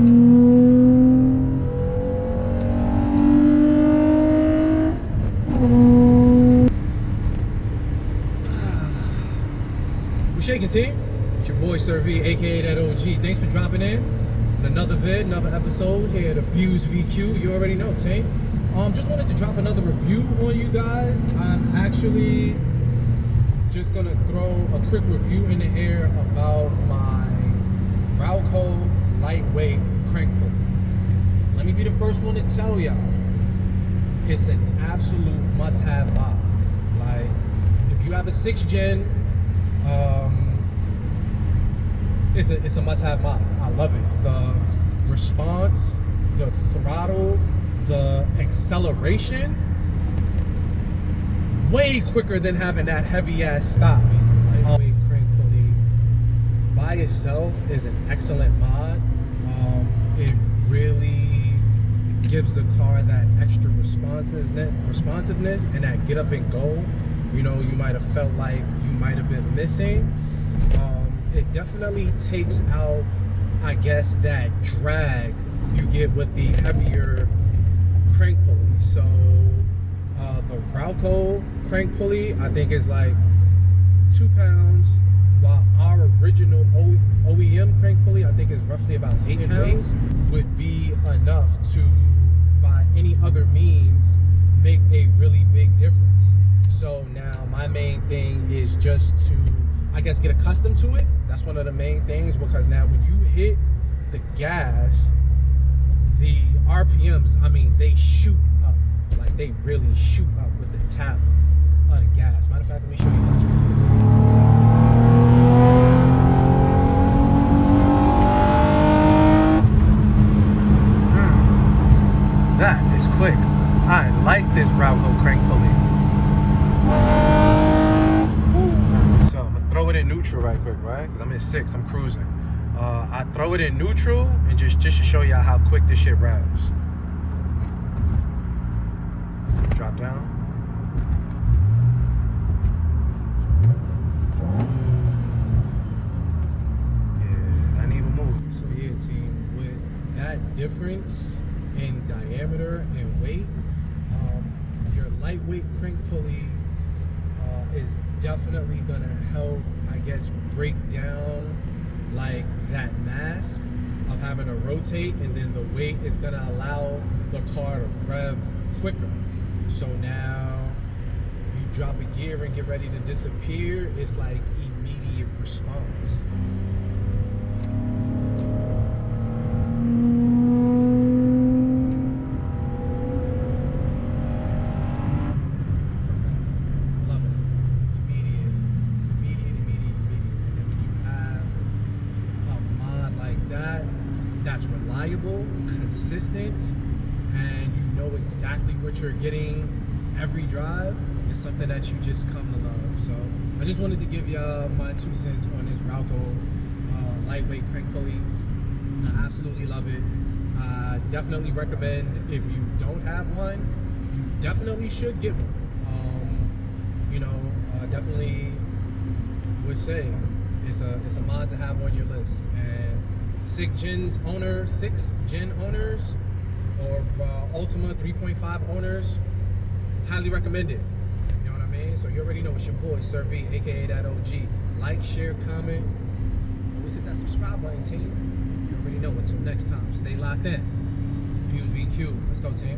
We're shaking, team. It's your boy Sir V, aka that OG. Thanks for dropping in. Another vid, another episode here at Abuse VQ. You already know, team. Just wanted to drop another review on you guys. I'm actually just gonna throw a quick review in the air about my Ralco lightweight crank pulley. Let me be the first one to tell y'all, it's an absolute must-have mod. Like, if you have a 6th gen, it's a must-have mod. I love it. The response, the throttle, the acceleration, way quicker than having that heavy ass stop. Lightweight crank pulley by itself is an excellent mod. It really gives the car that extra responsiveness and that get up and go. You know, you might have felt like you might have been missing. It definitely takes out, I guess, that drag you get with the heavier crank pulley. So the Ralco crank pulley, I think, is like 2 pounds, while our original OEM crank pulley, I think, is roughly about 8 pounds, would be enough to, by any other means, make a really big difference. So now my main thing is just to, I guess, get accustomed to it. That's one of the main things, because now when you hit the gas, the RPMs, I mean, they shoot up. Like, they really shoot up with the tap of the gas. Matter of fact, let me show you guys. That is quick. I like this Ralco crank pulley. So I'm gonna throw it in neutral right quick, right? Because I'm in 6, I'm cruising. I throw it in neutral and just to show y'all how quick this shit revs. Drop down. Yeah, I need to move. So yeah, team, with that difference in diameter and weight, your lightweight crank pulley is definitely gonna help, I guess, break down like that mask of having to rotate, and then the weight is gonna allow the car to rev quicker. So now you drop a gear and get ready to disappear, it's like immediate response. That's reliable, consistent, and you know exactly what you're getting every drive. It's something that you just come to love. So I just wanted to give y'all my 2 cents on this Ralco lightweight crank pulley. I absolutely love it. I definitely recommend, if you don't have one, you definitely should get one. You know, definitely would say it's a mod to have on your list. And 6th gen owners, or Ultima 3.5 owners, highly recommend it. You know what I mean? So you already know it's your boy Sir V, aka that OG. Like, share, comment, always hit that subscribe button, team. You already know. Until next time, stay locked in. Abuse VQ. Let's go, team.